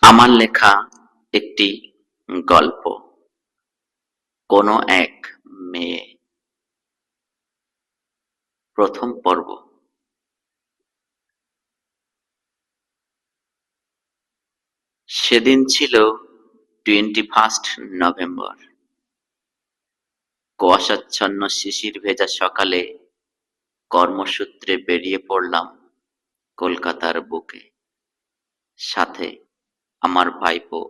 আমার লেখা একটি গল্প। কোনো এক মেয়ে। প্রথম পর্ব। সেদিন ছিল 21 নভেম্বর। কুয়াশাচ্ছন্ন শিশির ভেজা সকালে কর্মসূত্রে বেরিয়ে পড়লাম কলকাতার বুকে। সাথে আমার ভাইপো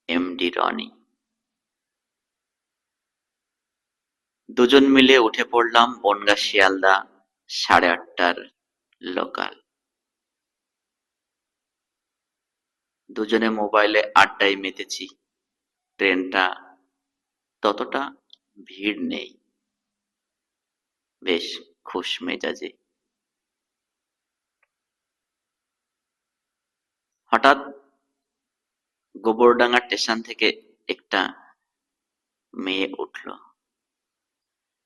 এমডি রনি। দুজন মিলে উঠে পড়লাম বনগাঁ শিয়ালদা 8:30টার লোকাল। দুজনে মোবাইলে আড্ডায় মেতেছি। ট্রেনটা ততটা ভিড় নেই, বেশ খুশ মেজাজে। হঠাৎ গোবরডাঙ্গা স্টেশন থেকে একটা মেয়ে উঠল।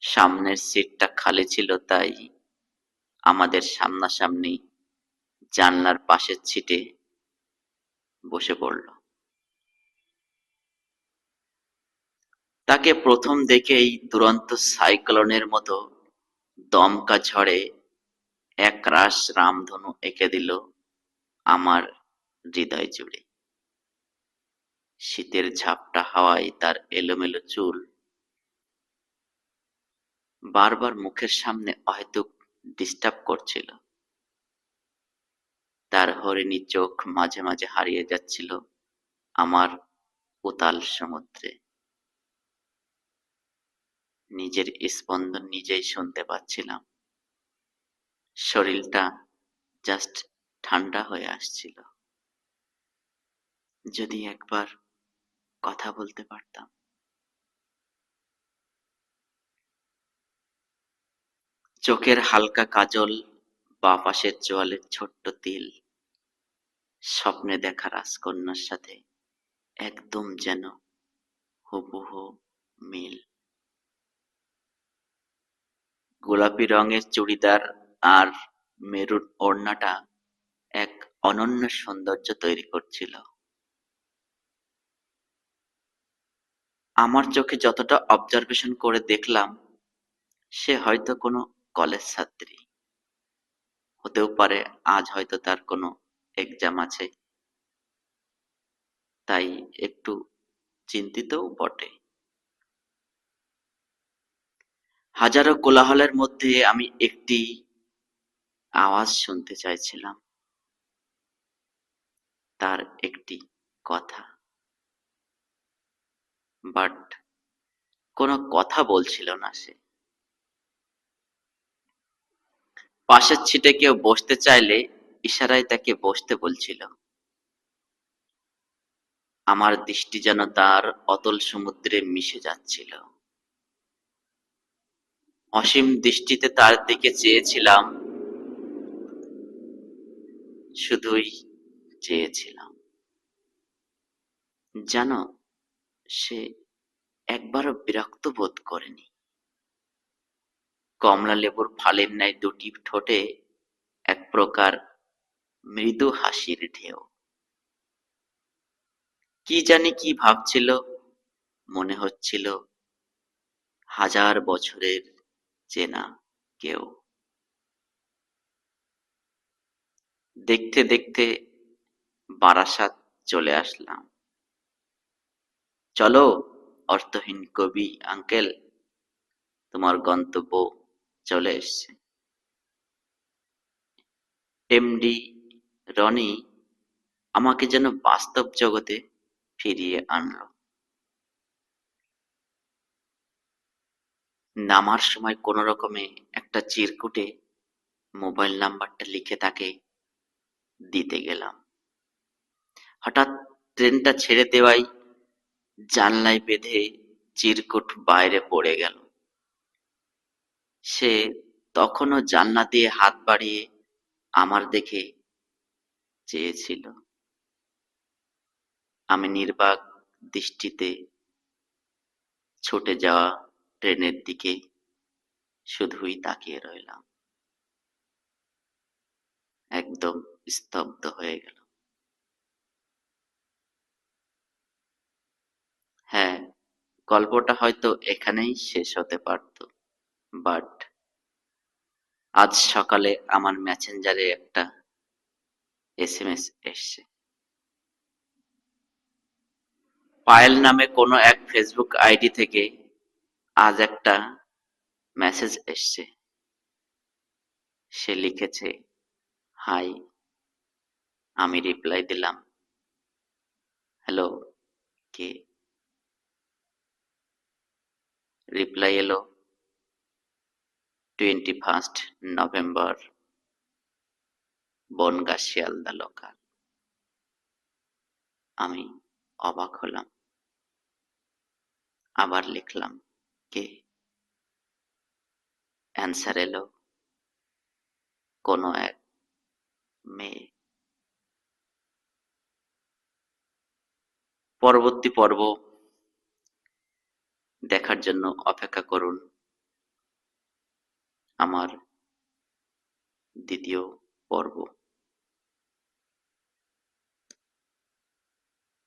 সামনের সিটটা খালি ছিল, তাই আমাদের সামনাসামনি জানলার পাশের সিটে বসে পড়ল। তাকে প্রথম দেখেই দুরন্ত সাইক্লোনের মতো দমকা ঝড়ে একরাশ রামধনু এঁকে দিল আমার হৃদয় জুড়ে। শীতের ঝাপটা হাওয়ায় তার এলোমেলো চুল বারবার মুখের সামনে অহেতুক ডিস্টার্ব করছিল। তার হরিণী চোখ মাঝে মাঝে হারিয়ে যাচ্ছিল আমার উতাল সমুদ্রে। নিজের স্পন্দন নিজেই শুনতে পাচ্ছিলাম। শরীরটা জাস্ট ঠান্ডা হয়ে আসছিল। যদি একবার কথা বলতে পারতাম। চোখের হালকা কাজল, বাঁ পাশের চোয়ালের ছোট্ট তিল, স্বপ্নে দেখা রাজকন্যার সাথে একদম যেন হুবহু মিল। গোলাপি রঙের চুড়িদার আর মেরুন ওড়নাটা এক অনন্য সৌন্দর্য তৈরি করছিল। আমার চোখে যতটা অবজারভেশন করে দেখলাম, সে হয়তো কোনো কলেজ ছাত্রী। হতেও পারে আজ হয়তো তার কোনো এক্সাম আছে, তাই একটু চিন্তিতও বটে। হাজারো কোলাহলের মধ্যে আমি একটি আওয়াজ শুনতে চাইছিলাম, তার একটি কথা। বাট কোনো কথা বলছিল না সে। পাশের সিটে কেউ বসতে চাইলে ইশারায় তাকে বসতে বলছিল। আমার দৃষ্টি যেন তার অতল সমুদ্রে মিশে যাচ্ছিল। অসীম দৃষ্টিতে তার দিকে চেয়েছিলাম, শুধুই চেয়েছিলাম। জানো, সে একবারও বিরক্ত বোধ করেনি। কমলা লেবুর ফালির ন্যায় দুটি ঠোঁটে এক প্রকার মৃদু হাসির ঢেউ। কি জানি কি ভাবছিল, মনে হচ্ছিল হাজার বছরের চেনা কেউ। দেখতে দেখতে বারাসাত চলে আসলাম। চলো অর্থহীন কবি আঙ্কেল, তোমার গন্তব্য চলে এসছে। এমডি রনি আমাকে যেন বাস্তব জগতে ফিরিয়ে আনলো। নামার সময় কোনো রকমে একটা চিরকুটে মোবাইল নাম্বারটা লিখে তাকে দিতে গেলাম। হঠাৎ ট্রেনটা ছেড়ে দেওয়াই জানলায় বেঁধে চিরকুট বাইরে পড়ে গেল। সে তখনও জানলা দিয়ে হাত বাড়িয়ে আমার দেখে চেয়েছিল। আমি নির্বাক দৃষ্টিতে ছুটে যাওয়া ট্রেনের দিকে শুধুই তাকিয়ে রইলাম। একদম স্তব্ধ হয়ে গেল। হ্যাঁ, গল্পটা হয়তো এখানেই শেষ হতে পারত, বাট আজ সকালে আমার মেসেঞ্জারে একটা এসএমএস এসছে। পায়েল নামে কোনো এক ফেসবুক আইডি থেকে আজ একটা মেসেজ এসছে। সে লিখেছে, হাই। আমি রিপ্লাই দিলাম, হ্যালো, কে? রিপ্লাই এলো, 21 নভেম্বর, বনগাঁ শিয়ালদা লোকাল। আমি অবাক হলাম, আবার লিখলাম, কে? অ্যান্সার এলো, কোনো এক মেয়ে। পরবর্তী পর্ব দেখার জন্য অপেক্ষা করুন আমার দ্বিতীয় পর্ব।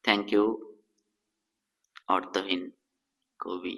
থ্যাংক ইউ, অর্থহীন কবি।